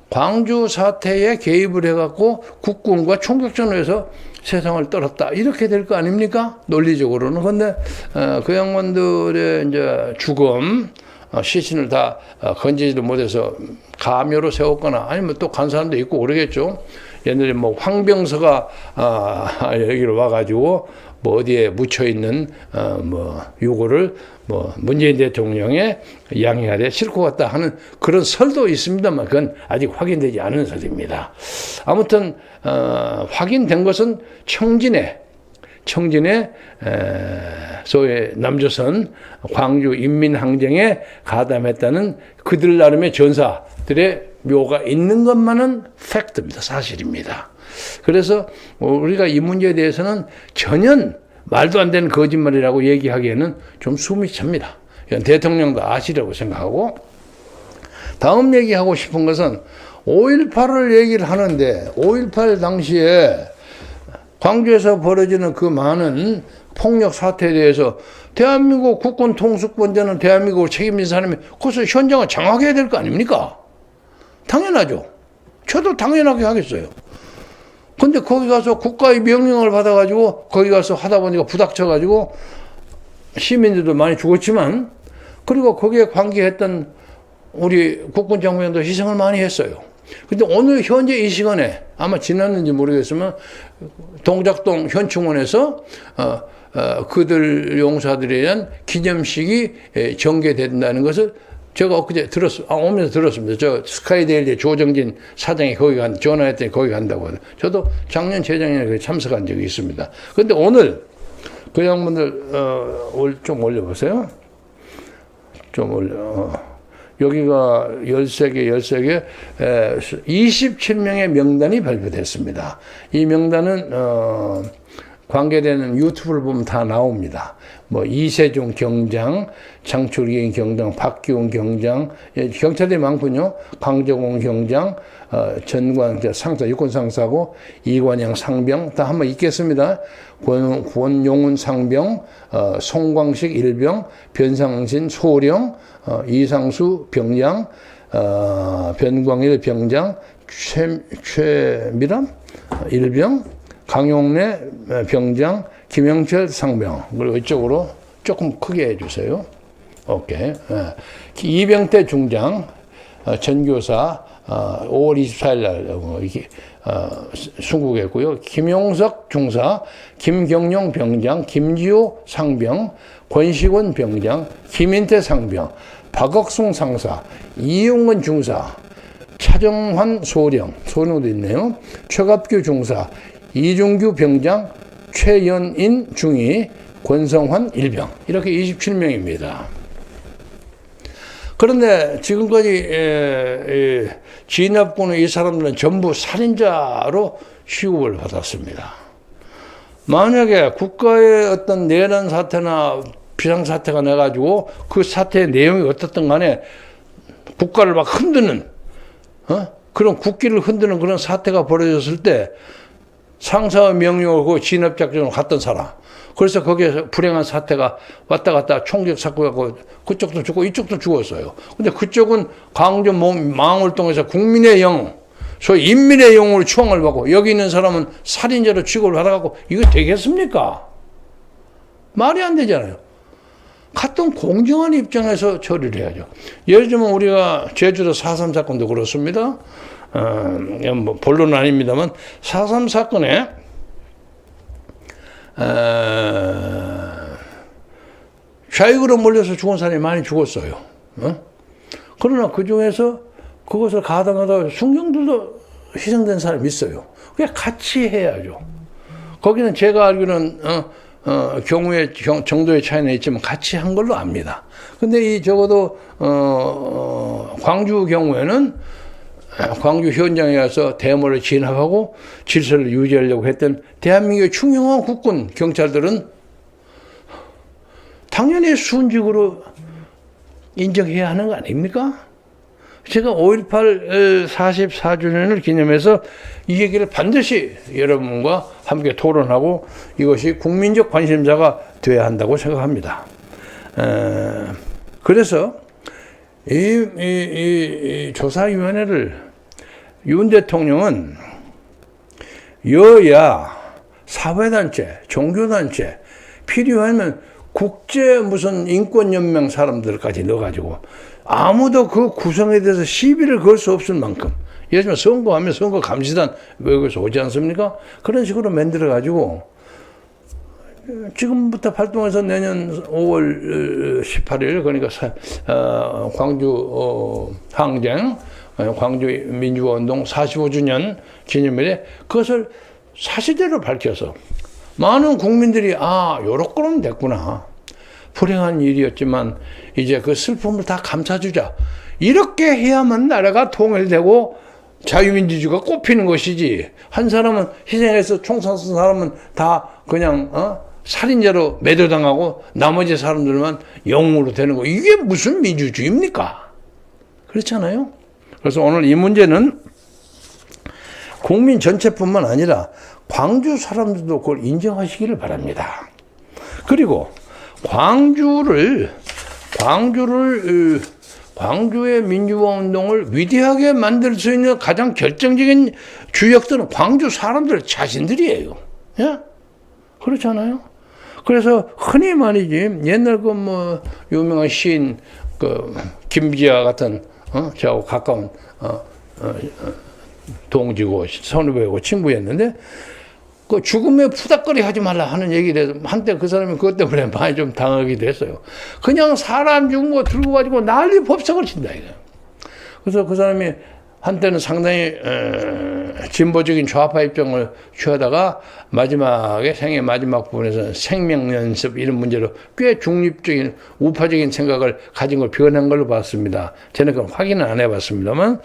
광주 사태에 개입을 해갖고 국군과 총격전을 해서 세상을 떨었다. 이렇게 될 거 아닙니까? 논리적으로는. 근데 그 양반들의 이제 죽음, 시신을 다 건지지도 못해서 가묘로 세웠거나 아니면 또 간 사람도 있고 그러겠죠. 옛날에 황병서가 여기로 와가지고 어디에 묻혀 있는 요거를 문재인 대통령의 양해하되 싣고 갔다 하는 그런 설도 있습니다만 그건 아직 확인되지 않은 설입니다. 아무튼 확인된 것은 청진에 소위 남조선 광주 인민항쟁에 가담했다는 그들 나름의 전사들의 묘가 있는 것만은 팩트입니다. 사실입니다. 그래서 우리가 이 문제에 대해서는 전혀 말도 안 되는 거짓말이라고 얘기하기에는 좀 숨이 찹니다. 이건 대통령도 아시려고 생각하고, 다음 얘기하고 싶은 것은 5.18을 얘기를 하는데 5.18 당시에 광주에서 벌어지는 그 많은 폭력 사태에 대해서 대한민국 국군 통수권자는 대한민국을 책임진 사람이 그것을 현장을 장악해야 될 거 아닙니까? 당연하죠. 저도 당연하게 하겠어요. 근데 거기 가서 국가의 명령을 받아가지고 거기 가서 하다 보니까 부닥쳐가지고 시민들도 많이 죽었지만, 그리고 거기에 관계했던 우리 국군 장병도 희생을 많이 했어요. 근데 오늘 현재 이 시간에 아마 지났는지 모르겠지만 동작동 현충원에서 그들 용사들에 대한 기념식이 전개된다는 것을 제가 엊그제 오면서 들었습니다. 저 스카이데일리 조정진 사장이 거기 전화했더니 거기 간다고 하더라고요. 저도 작년, 재작년에 참석한 적이 있습니다. 근데 오늘 그 양반들, 좀 올려보세요. 좀 여기가 13개, 27명의 명단이 발표됐습니다. 이 명단은, 관계되는 유튜브를 보면 다 나옵니다. 이세종 경장, 장철기 경장, 박기훈 경장, 경찰들이 많군요. 강정홍 경장, 전관 상사, 육군 상사고, 이관영 상병, 다 한번 읽겠습니다. 권용훈 상병, 송광식 일병, 변상신 소령, 이상수 병장, 변광일 병장, 최미람 일병, 강용래 병장, 김영철 상병. 그리고 이쪽으로 조금 크게 해주세요. 오케이. 이병태 중장, 전교사, 5월 24일 날 순국했고요. 김용석 중사, 김경용 병장, 김지호 상병, 권식원 병장, 김인태 상병, 박억순 상사, 이용근 중사, 차정환 소령도 있네요. 최갑규 중사, 이중규 병장, 최연인 중위, 권성환 일병. 이렇게 27명입니다. 그런데 지금까지 진압군의 이 사람들은 전부 살인자로 취급을 받았습니다. 만약에 국가의 어떤 내란 사태나 비상사태가 나가지고 그 사태의 내용이 어떻든 간에 국가를 막 흔드는, 그런 국기를 흔드는 그런 사태가 벌어졌을 때 상사의 명령을 그 진압작전으로 갔던 사람. 그래서 거기에서 불행한 사태가 왔다 갔다 총격 사고하고 그쪽도 죽고 이쪽도 죽었어요. 근데 그쪽은 강조 망을 통해서 국민의 영, 소위 인민의 영으로 추앙을 받고 여기 있는 사람은 살인자로 취급을 받아갖고 이거 되겠습니까? 말이 안 되잖아요. 같은 공정한 입장에서 처리를 해야죠. 예를 들면 우리가 제주도 4.3 사건도 그렇습니다. 뭐 본론은 아닙니다만 4.3 사건에 좌익으로 몰려서 죽은 사람이 많이 죽었어요. 그러나 그 중에서 그것을 가담하다 순경들도 희생된 사람이 있어요. 그냥 같이 해야죠. 거기는 제가 알기로는 경우의 정도의 차이는 있지만 같이 한 걸로 압니다. 근데 이 적어도 광주 경우에는 광주 현장에 가서 대모를 진압하고 질서를 유지하려고 했던 대한민국의 흉흉한 국군 경찰들은 당연히 순직으로 인정해야 하는 거 아닙니까? 제가 5.18 44주년을 기념해서 이 얘기를 반드시 여러분과 함께 토론하고 이것이 국민적 관심사가 되어야 한다고 생각합니다. 그래서 이 조사위원회를 윤 대통령은 여야, 사회단체, 종교단체, 필요하면 국제 무슨 인권연맹 사람들까지 넣어가지고 아무도 그 구성에 대해서 시비를 걸 수 없을 만큼, 예를 들면 선거하면 선거 감시단 외국에서 오지 않습니까? 그런 식으로 만들어가지고 지금부터 활동해서 내년 5월 18일 그러니까 광주 항쟁, 광주 민주화운동 45주년 기념일에 그것을 사실대로 밝혀서 많은 국민들이 요렇게는 됐구나. 불행한 일이었지만 이제 그 슬픔을 다 감싸주자. 이렇게 해야만 나라가 통일되고 자유민주주의가 꼽히는 것이지. 한 사람은 희생해서 총선 쏜 사람은 다 그냥 살인자로 매도당하고 나머지 사람들만 영웅으로 되는 거. 이게 무슨 민주주의입니까? 그렇잖아요. 그래서 오늘 이 문제는 국민 전체뿐만 아니라 광주 사람들도 그걸 인정하시기를 바랍니다. 그리고 광주의 민주화 운동을 위대하게 만들 수 있는 가장 결정적인 주역들은 광주 사람들 자신들이에요. 예? 그렇잖아요. 그래서 흔히 말이지 옛날 그 뭐 유명한 시인 그 김비아 같은 저하고 가까운 동지고 선후배고 친구였는데 그 죽음에 푸닥거리 하지 말라 하는 얘기를 해서 한때 그 사람이 그것 때문에 많이 좀 당하기도 했어요. 그냥 사람 죽은 거 들고 가지고 난리 법석을 친다 이거. 그래서 그 사람이 한때는 상당히 진보적인 좌파 입장을 취하다가 마지막에 생애 마지막 부분에서 생명연습 이런 문제로 꽤 중립적인 우파적인 생각을 가진 걸 표현한 걸로 봤습니다. 저는 그건 확인은 안 해봤습니다만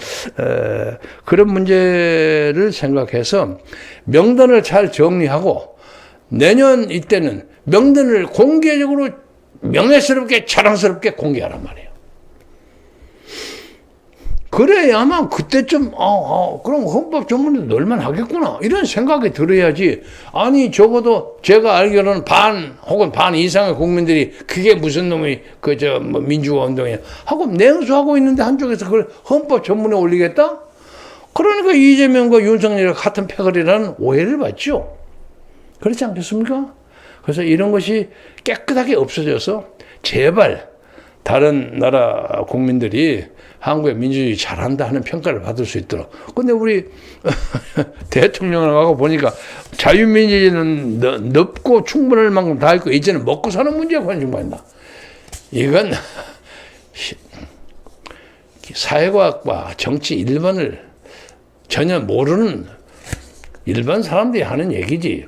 그런 문제를 생각해서 명단을 잘 정리하고 내년 이때는 명단을 공개적으로 명예스럽게 자랑스럽게 공개하란 말이에요. 그래야만 그때쯤 그럼 헌법 전문에도 넣을만 하겠구나 이런 생각이 들어야지. 아니 적어도 제가 알기로는 반 혹은 반 이상의 국민들이 그게 무슨 놈이 뭐 민주화 운동이야 하고 냉소하고 있는데 한쪽에서 그걸 헌법 전문에 올리겠다? 그러니까 이재명과 윤석열이 같은 패거리라는 오해를 받죠. 그렇지 않겠습니까? 그래서 이런 것이 깨끗하게 없어져서 제발 다른 나라 국민들이 한국의 민주주의 잘한다 하는 평가를 받을 수 있도록. 근데 우리 대통령을 하고 보니까 자유민주주의는 넓고 충분할 만큼 다 있고 이제는 먹고 사는 문제에 관심 받는다. 이건 사회과학과 정치 일반을 전혀 모르는 일반 사람들이 하는 얘기지.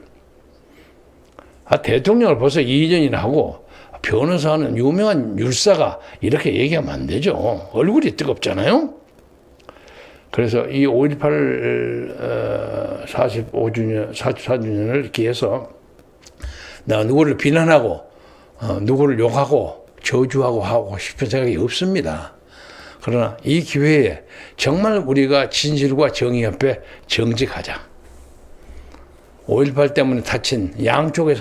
대통령을 벌써 2년이나 하고 변호사는 유명한 율사가 이렇게 얘기하면 안 되죠. 얼굴이 뜨겁잖아요. 그래서 이 5.18 45주년, 44주년을 기해서 나 누구를 비난하고 누구를 욕하고 저주하고 하고 싶은 생각이 없습니다. 그러나 이 기회에 정말 우리가 진실과 정의 앞에 정직하자. 5.18 때문에 다친 양쪽의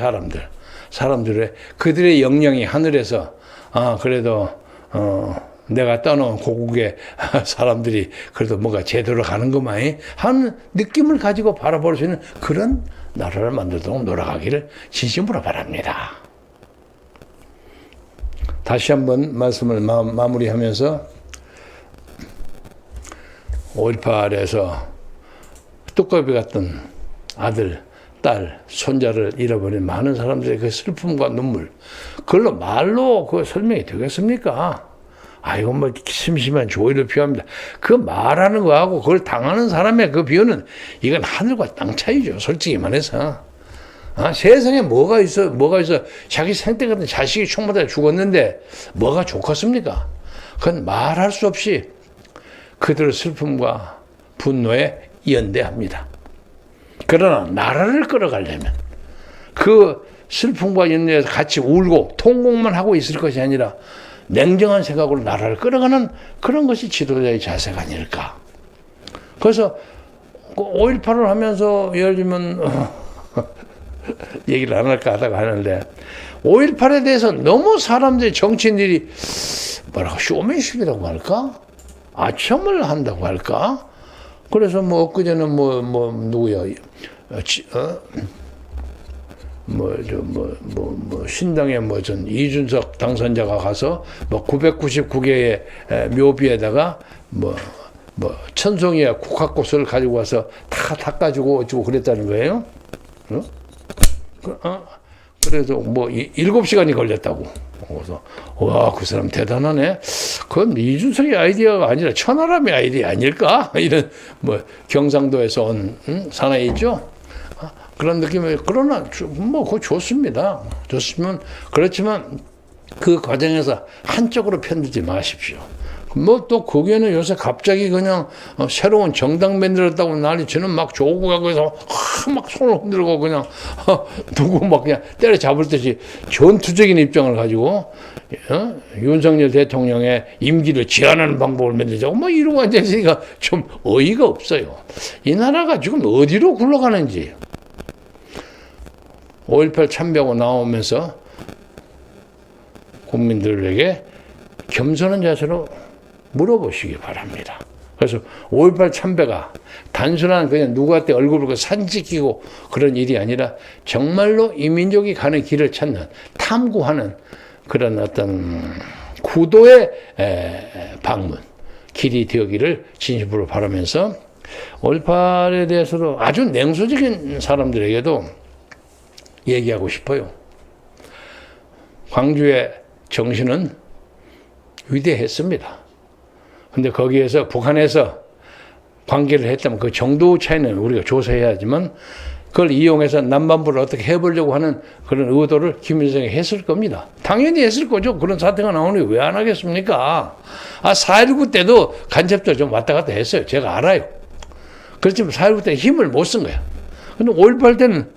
사람들의 그들의 역량이 하늘에서 그래도 내가 떠놓은 고국의 사람들이 그래도 뭔가 제대로 가는 것만이 하는 느낌을 가지고 바라볼 수 있는 그런 나라를 만들도록 노력하기를 진심으로 바랍니다. 다시 한번 말씀을 마무리하면서 5.18에서 뚜껑비 같던 아들, 딸, 손자를 잃어버린 많은 사람들의 그 슬픔과 눈물, 그걸로 말로 그 설명이 되겠습니까? 이건 뭐 심심한 조의를 표합니다. 그 말하는 거하고 그걸 당하는 사람의 그 비유는 이건 하늘과 땅 차이죠. 솔직히 말해서. 세상에 뭐가 있어? 자기 생때 같은 자식이 총 맞아 죽었는데 뭐가 좋겠습니까? 그건 말할 수 없이 그들의 슬픔과 분노에 연대합니다. 그러나 나라를 끌어가려면 그 슬픔과 연대에서 같이 울고 통곡만 하고 있을 것이 아니라 냉정한 생각으로 나라를 끌어가는 그런 것이 지도자의 자세가 아닐까. 그래서 5.18을 하면서 예를 들면 얘기를 안 할까 하다가 하는데 5.18에 대해서 너무 사람들이 정치인들이 뭐라고 쇼맨십이라고 할까? 아첨을 한다고 할까? 그래서 뭐 엊그제는 누구야? 신당의 전 이준석 당선자가 가서 999개의 묘비에다가 천송이와 국화꽃을 가지고 와서 다 닦아주고 어쩌고 그랬다는 거예요. 그래서 7시간이 걸렸다고. 그래서 와, 그 사람 대단하네. 그건 이준석의 아이디어가 아니라 천하람의 아이디어 아닐까? 이런 경상도에서 온 사나이 있죠. 그런 느낌이. 그러나 그거 좋습니다. 그렇지만 그 과정에서 한쪽으로 편들지 마십시오. 또 거기에는 요새 갑자기 그냥 새로운 정당 만들었다고 난리치는 막 조국 하고서 막 손을 흔들고 그냥 누구 막 그냥 때려잡을 듯이 전투적인 입장을 가지고 윤석열 대통령의 임기를 제한하는 방법을 만들자고 이러고 앉아있으니까 좀 어이가 없어요. 이 나라가 지금 어디로 굴러가는지. 5.18 참배하고 나오면서 국민들에게 겸손한 자세로 물어보시기 바랍니다. 그래서 5.18 참배가 단순한 그냥 누구한테 얼굴을 사진 찍히고 그런 일이 아니라 정말로 이 민족이 가는 길을 찾는, 탐구하는 그런 어떤 구도의 방문, 길이 되었기를 진심으로 바라면서 5.18에 대해서도 아주 냉소적인 사람들에게도 얘기하고 싶어요. 광주의 정신은 위대했습니다. 근데 거기에서 북한에서 관계를 했다면 그 정도 차이는 우리가 조사해야지만 그걸 이용해서 남반부를 어떻게 해보려고 하는 그런 의도를 김일성이 했을 겁니다. 당연히 했을 거죠. 그런 사태가 나오니 왜 안 하겠습니까? 4.19 때도 간첩들 좀 왔다 갔다 했어요. 제가 알아요. 그렇지만 4.19 때 힘을 못 쓴 거야. 근데 5.18 때는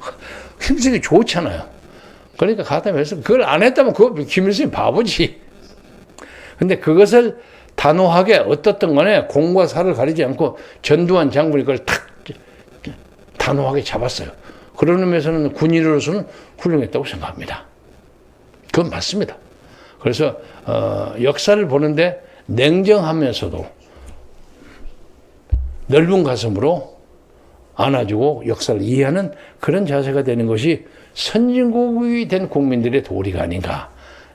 힘쓰기 좋잖아요. 그러니까 가담해서 그걸 안 했다면 그거 김일성이 바보지. 근데 그것을 단호하게 어떻든 간에 공과 사를 가리지 않고 전두환 장군이 그걸 탁 단호하게 잡았어요. 그런 의미에서는 군인으로서는 훌륭했다고 생각합니다. 그건 맞습니다. 그래서 역사를 보는데 냉정하면서도 넓은 가슴으로 안아주고 역사를 이해하는 그런 자세가 되는 것이 선진국이 된 국민들의 도리가 아닌가.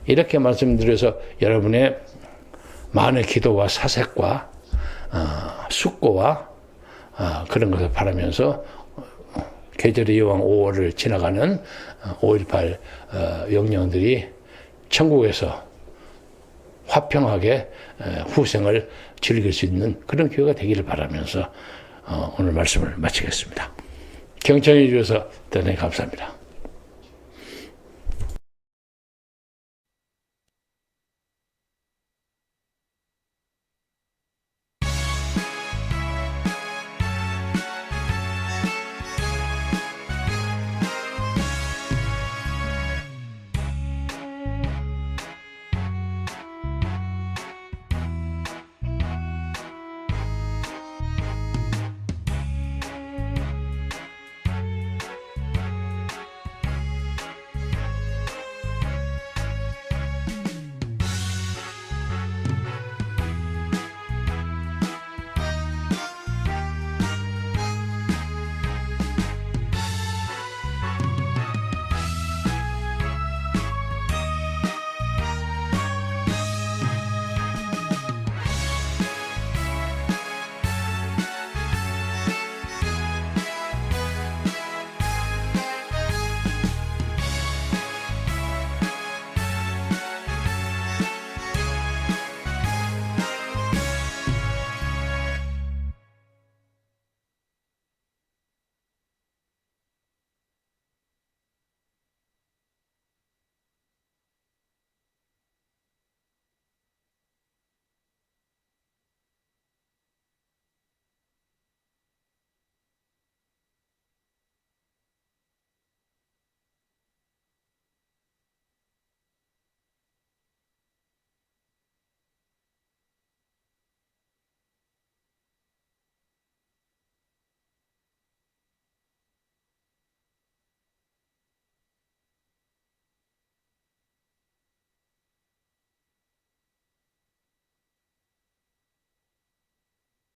이렇게 말씀드려서 여러분의 많은 기도와 사색과 숙고와 그런 것을 바라면서 계절의 여왕 5월을 지나가는 5.18 영령들이 천국에서 화평하게 후생을 즐길 수 있는 그런 기회가 되기를 바라면서 오늘 말씀을 마치겠습니다. 경청해 주셔서 대단히 감사합니다.